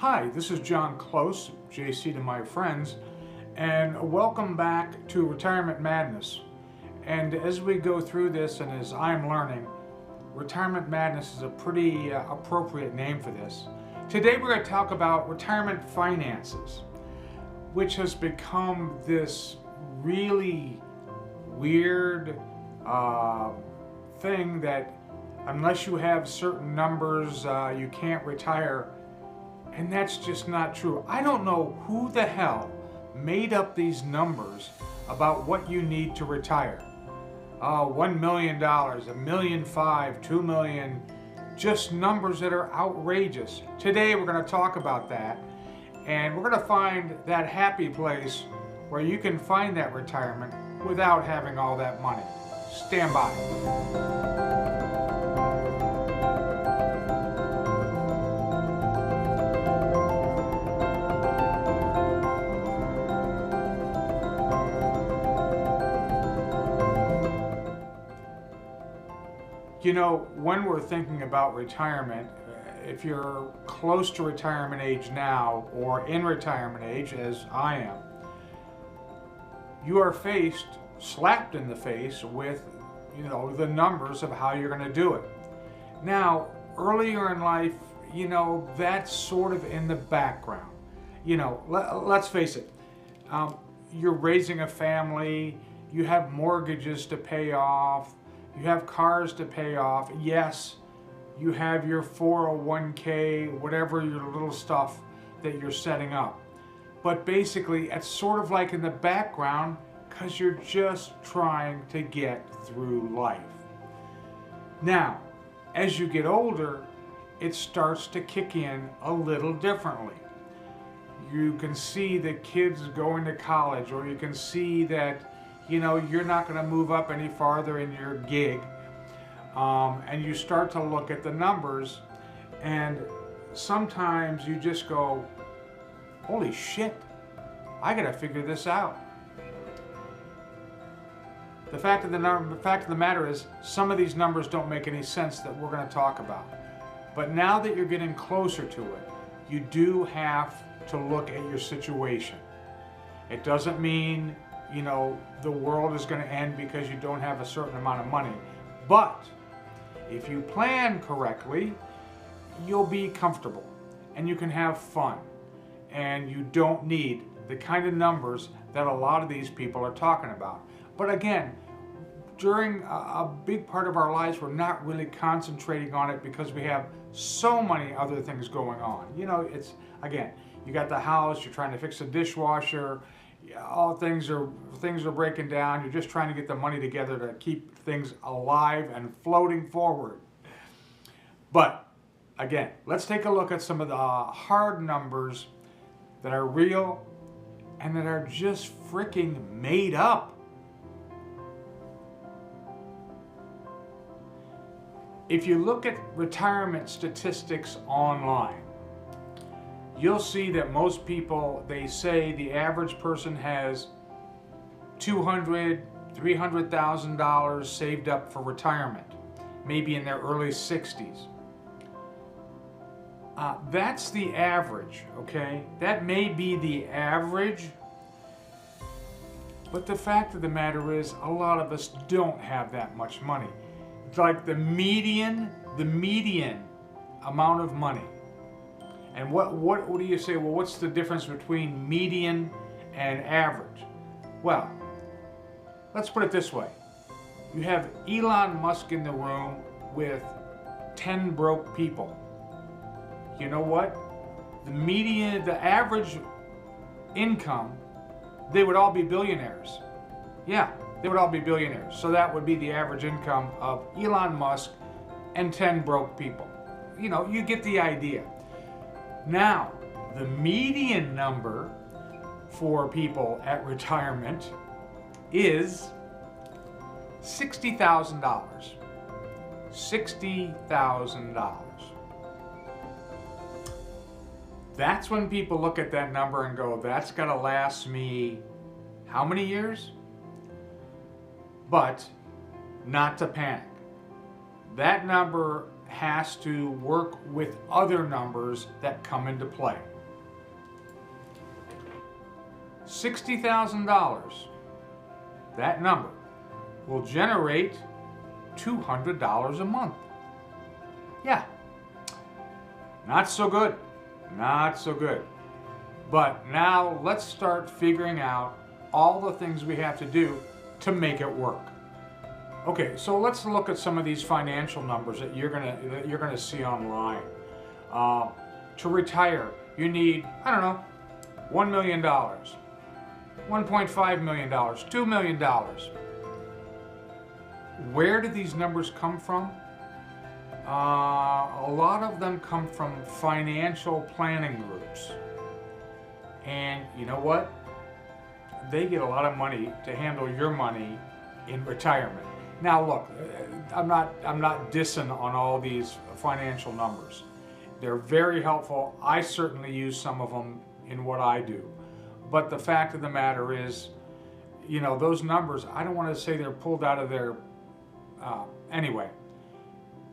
Hi, this is John Close, JC to my friends, and welcome back to Retirement Madness. And as we go through this and as I'm learning, Retirement Madness is a pretty appropriate name for this. Today we're going to talk about retirement finances, which has become this really weird thing that unless you have certain numbers, you can't retire. And that's just not true. I don't know who the hell made up these numbers about what you need to retire. $1 million, $1.5 million, $2 million, just numbers that are outrageous. Today we're going to talk about that, and we're going to find that happy place where you can find that retirement without having all that money. Stand by. You know, when we're thinking about retirement, if you're close to retirement age now or in retirement age, as I am, you are slapped in the face with, the numbers of how you're going to do it. Now, earlier in life, that's sort of in the background. Let's face it, you're raising a family, you have mortgages to pay off, you have cars to pay off. Yes, you have your 401k, whatever your little stuff that you're setting up. But basically, it's sort of like in the background because you're just trying to get through life. Now, as you get older, it starts to kick in a little differently. You can see the kids going to college, or you can see that you're not going to move up any farther in your gig. And you start to look at the numbers, and sometimes you just go, holy shit, I got to figure this out. The fact of the matter is, some of these numbers don't make any sense that we're going to talk about. But now that you're getting closer to it, you do have to look at your situation. It doesn't mean the world is going to end because you don't have a certain amount of money. But if you plan correctly, you'll be comfortable and you can have fun. And you don't need the kind of numbers that a lot of these people are talking about. But again, during a big part of our lives, we're not really concentrating on it because we have so many other things going on. It's, again, you got the house, you're trying to fix the dishwasher, all things are breaking down. You're just trying to get the money together to keep things alive and floating forward. But again, let's take a look at some of the hard numbers that are real and that are just freaking made up. If you look at retirement statistics online, you'll see that most people, they say the average person has $200,000, $300,000 saved up for retirement, maybe in their early 60s. That's the average, okay? That may be the average, but the fact of the matter is a lot of us don't have that much money. It's like the median amount of money. And what do you say? Well, what's the difference between median and average? Well, let's put it this way. You have Elon Musk in the room with 10 broke people. You know what? The average income, they would all be billionaires. Yeah, they would all be billionaires. So that would be the average income of Elon Musk and 10 broke people. You get the idea. Now, the median number for people at retirement is $60,000. $60,000. That's when people look at that number and go, that's going to last me how many years? But not to panic. That number has to work with other numbers that come into play. $60,000, that number will generate $200 a month. Yeah, not so good, not so good. But now let's start figuring out all the things we have to do to make it work. Okay, so let's look at some of these financial numbers that you're gonna see online. To retire, you need, I don't know, $1 million, $1.5 million, $2 million. Where do these numbers come from? A lot of them come from financial planning groups. And you know what? They get a lot of money to handle your money in retirement. Now look, I'm not dissing on all these financial numbers. They're very helpful. I certainly use some of them in what I do. But the fact of the matter is, you know, those numbers, I don't want to say they're pulled out of their, anyway,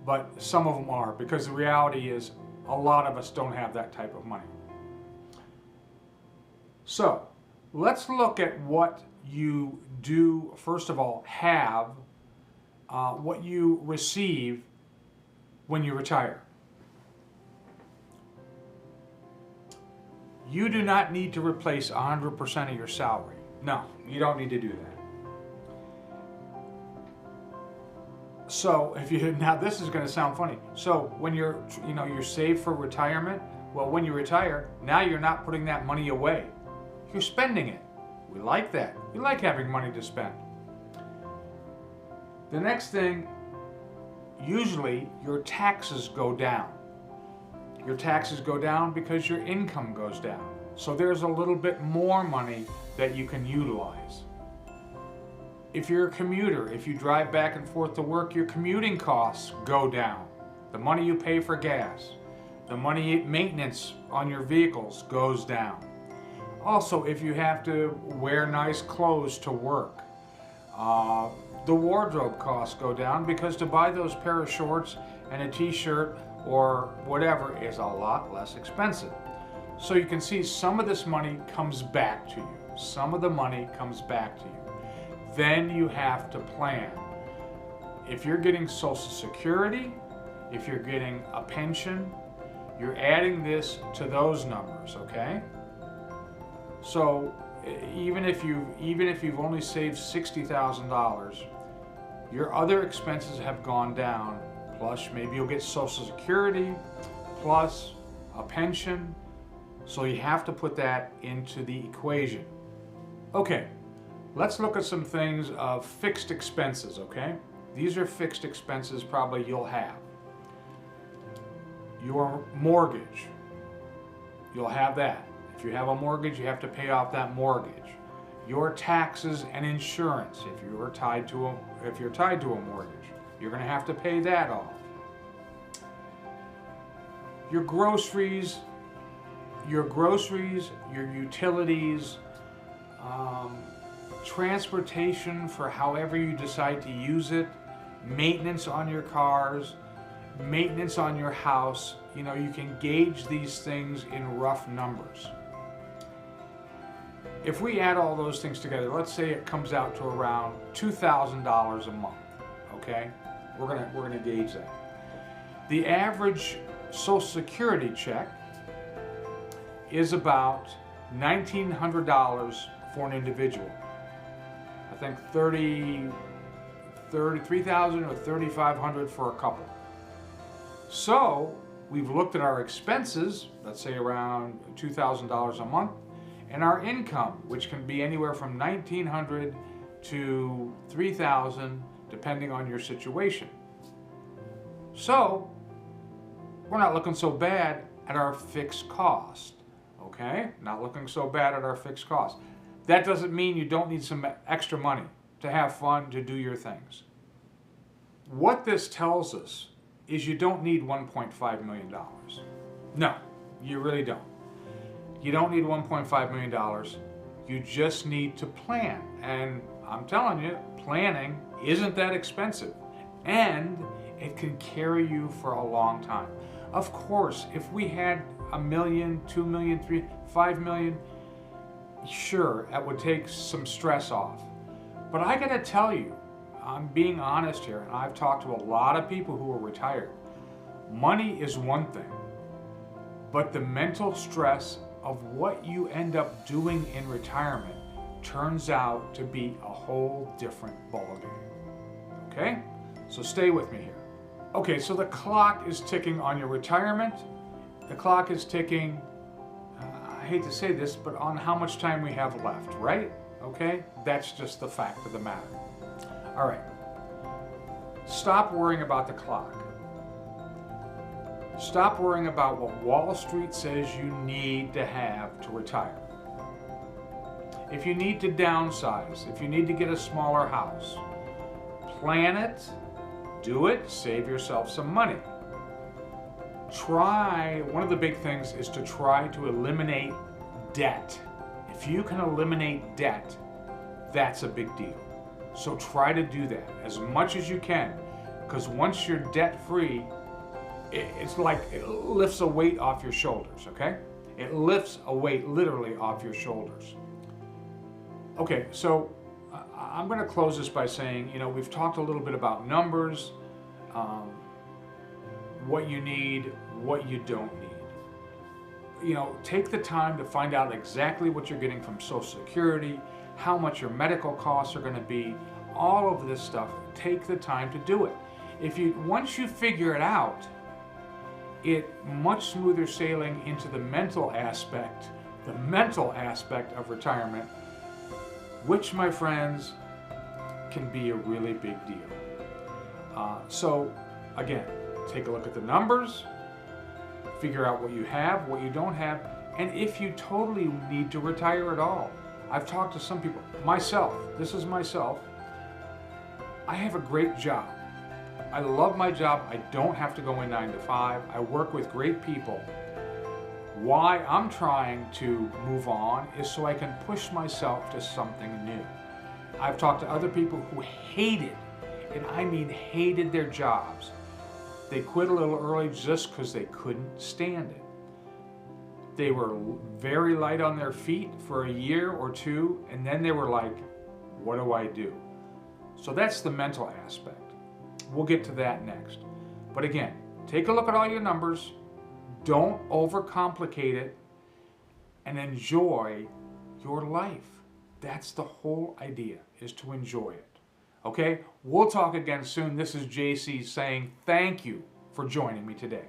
but some of them are, because the reality is a lot of us don't have that type of money. So let's look at what you do, first of all, have, what you receive when you retire. You do not need to replace 100% of your salary. No, you don't need to do that. So if you, now this is going to sound funny. So when you're saved for retirement, well, when you retire, now you're not putting that money away. You're spending it. We like that. We like having money to spend. The next thing, usually your taxes go down. Your taxes go down because your income goes down. So there's a little bit more money that you can utilize. If you're a commuter, if you drive back and forth to work, your commuting costs go down. The money you pay for gas, the money maintenance on your vehicles goes down. Also, if you have to wear nice clothes to work, the wardrobe costs go down, because to buy those pair of shorts and a t-shirt or whatever is a lot less expensive. So you can see some of this money comes back to you. Some of the money comes back to you. Then you have to plan. If you're getting Social Security, if you're getting a pension, you're adding this to those numbers, okay? So even if you've only saved $60,000, your other expenses have gone down. Plus, maybe you'll get Social Security, plus a pension. So you have to put that into the equation. Okay, let's look at some things of fixed expenses, okay? These are fixed expenses probably you'll have. Your mortgage, you'll have that. If you have a mortgage, you have to pay off that mortgage. Your taxes and insurance, if you're tied to a mortgage, you're going to have to pay that off. Your groceries, your utilities, transportation for however you decide to use it, maintenance on your cars, maintenance on your house. You know, you can gauge these things in rough numbers. If we add all those things together, let's say it comes out to around $2,000 a month, okay? We're gonna gauge that. The average Social Security check is about $1,900 for an individual. I think $3,000 or $3,500 for a couple. So we've looked at our expenses, let's say around $2,000 a month, and our income, which can be anywhere from $1,900 to $3,000, depending on your situation. So we're not looking so bad at our fixed cost, okay? Not looking so bad at our fixed cost. That doesn't mean you don't need some extra money to have fun, to do your things. What this tells us is you don't need $1.5 million. No, you really don't. You don't need $1.5 million. You just need to plan. And I'm telling you, planning isn't that expensive. And it can carry you for a long time. Of course, if we had $1 million, $2 million, $5 million, sure, that would take some stress off. But I gotta tell you, I'm being honest here, and I've talked to a lot of people who are retired. Money is one thing, but the mental stress of what you end up doing in retirement turns out to be a whole different ballgame. Okay? So stay with me here. Okay, so the clock is ticking on your retirement. The clock is ticking, I hate to say this, but on how much time we have left, right? Okay? That's just the fact of the matter. All right. Stop worrying about the clock. Stop worrying about what Wall Street says you need to have to retire. If you need to downsize, if you need to get a smaller house, plan it, do it, save yourself some money. One of the big things is to try to eliminate debt. If you can eliminate debt, that's a big deal. So try to do that as much as you can, because once you're debt free, it's like it lifts a weight off your shoulders, okay? It lifts a weight literally off your shoulders. Okay, so I'm going to close this by saying, we've talked a little bit about numbers, what you need, what you don't need. Take the time to find out exactly what you're getting from Social Security, how much your medical costs are going to be, all of this stuff. Take the time to do it. Once you figure it out, it's much smoother sailing into the mental aspect of retirement, which, my friends, can be a really big deal. So again, take a look at the numbers, figure out what you have, what you don't have, and if you totally need to retire at all. I've talked to some people, this is myself, I have a great job. I love my job. I don't have to go in 9 to 5. I work with great people. Why I'm trying to move on is so I can push myself to something new. I've talked to other people who hated, and I mean hated, their jobs. They quit a little early just because they couldn't stand it. They were very light on their feet for a year or two, and then they were like, what do I do? So that's the mental aspect. We'll get to that next. But again, take a look at all your numbers. Don't overcomplicate it, and enjoy your life. That's the whole idea, is to enjoy it. Okay? We'll talk again soon. This is JC saying thank you for joining me today.